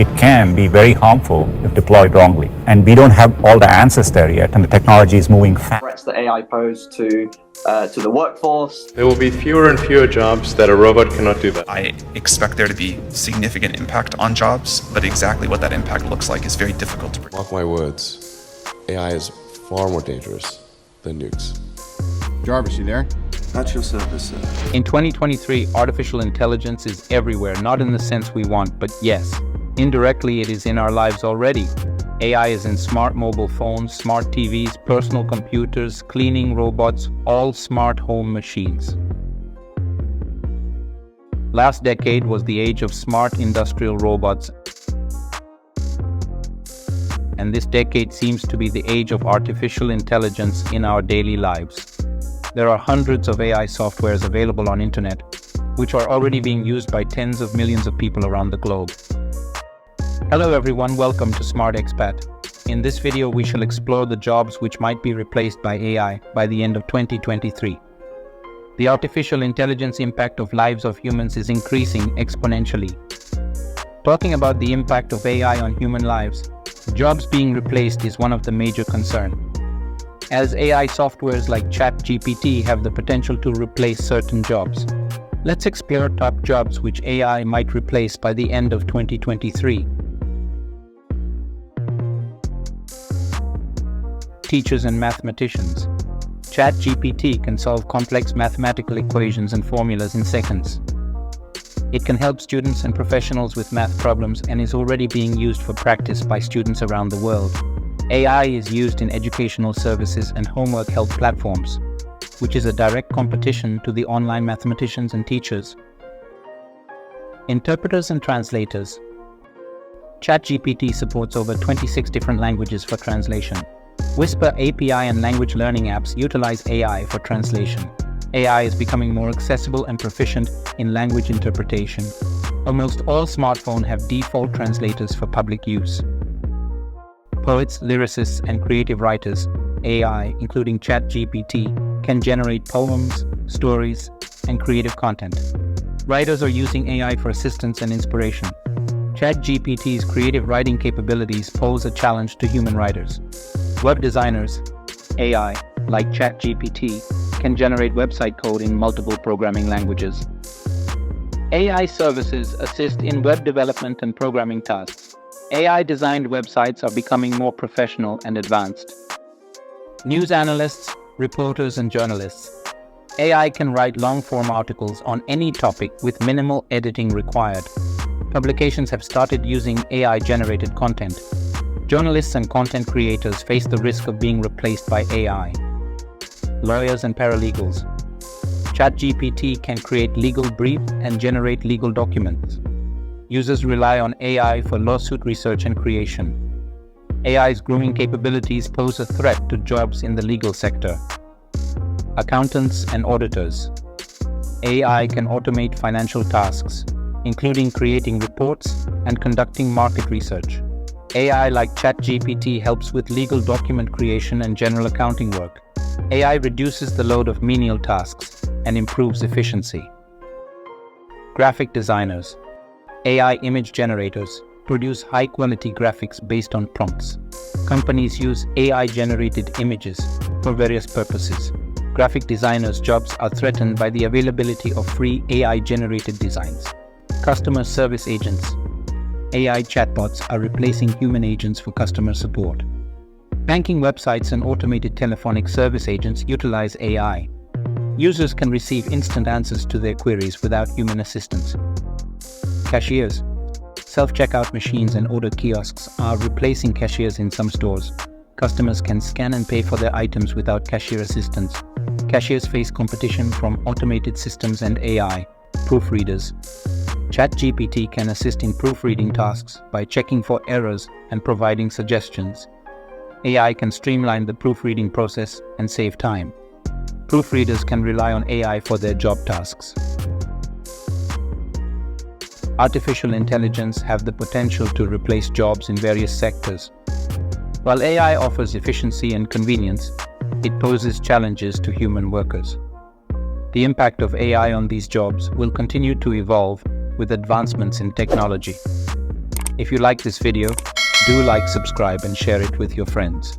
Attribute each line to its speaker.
Speaker 1: It can be very harmful if deployed wrongly. And we don't have all the answers there yet, and the technology is moving fast.
Speaker 2: Threats that AI pose to the workforce.
Speaker 3: There will be fewer and fewer jobs that a robot cannot do that.
Speaker 4: I expect there to be significant impact on jobs, but exactly what that impact looks like is very difficult to predict.
Speaker 5: Mark my words, AI is far more dangerous than nukes.
Speaker 6: Jarvis, you there?
Speaker 7: At your service, sir.
Speaker 8: In 2023, artificial intelligence is everywhere, not in the sense we want, but yes, indirectly it is in our lives already. AI is in smart mobile phones, smart TVs, personal computers, cleaning robots, all smart home machines. Last decade was the age of smart industrial robots, and this decade seems to be the age of artificial intelligence in our daily lives. There are hundreds of AI softwares available on internet, which are already being used by tens of millions of people around the globe. Hello everyone, welcome to Smart Expat. In this video, we shall explore the jobs which might be replaced by AI by the end of 2023. The artificial intelligence impact of lives of humans is increasing exponentially. Talking about the impact of AI on human lives, jobs being replaced is one of the major concerns. As AI softwares like ChatGPT have the potential to replace certain jobs. Let's explore top jobs which AI might replace by the end of 2023. Teachers and mathematicians. ChatGPT can solve complex mathematical equations and formulas in seconds. It can help students and professionals with math problems and is already being used for practice by students around the world. AI is used in educational services and homework help platforms, which is a direct competition to the online mathematicians and teachers. Interpreters and translators. ChatGPT supports over 26 different languages for translation. Whisper API and language learning apps utilize AI for translation. AI is becoming more accessible and proficient in language interpretation. Almost all smartphones have default translators for public use. Poets, lyricists, and creative writers, AI, including ChatGPT, can generate poems, stories, and creative content. Writers are using AI for assistance and inspiration. ChatGPT's creative writing capabilities pose a challenge to human writers. Web designers, AI, like ChatGPT, can generate website code in multiple programming languages. AI services assist in web development and programming tasks. AI-designed websites are becoming more professional and advanced. News analysts, reporters, and journalists. AI can write long-form articles on any topic with minimal editing required. Publications have started using AI-generated content. Journalists and content creators face the risk of being replaced by AI. Lawyers and paralegals. ChatGPT can create legal briefs and generate legal documents. Users rely on AI for lawsuit research and creation. AI's growing capabilities pose a threat to jobs in the legal sector. Accountants and auditors. AI can automate financial tasks, including creating reports and conducting market research. AI like ChatGPT helps with legal document creation and general accounting work. AI reduces the load of menial tasks and improves efficiency. Graphic designers. AI image generators produce high-quality graphics based on prompts. Companies use AI-generated images for various purposes. Graphic designers' jobs are threatened by the availability of free AI-generated designs. Customer service agents. AI chatbots are replacing human agents for customer support. Banking websites and automated telephonic service agents utilize AI. Users can receive instant answers to their queries without human assistance. Cashiers. Self-checkout machines and order kiosks are replacing cashiers in some stores. Customers can scan and pay for their items without cashier assistance. Cashiers face competition from automated systems and AI. Proofreaders. ChatGPT can assist in proofreading tasks by checking for errors and providing suggestions. AI can streamline the proofreading process and save time. Proofreaders can rely on AI for their job tasks. Artificial intelligence have the potential to replace jobs in various sectors. While AI offers efficiency and convenience, it poses challenges to human workers. The impact of AI on these jobs will continue to evolve with advancements in technology. If you like this video, do like, subscribe, and share it with your friends.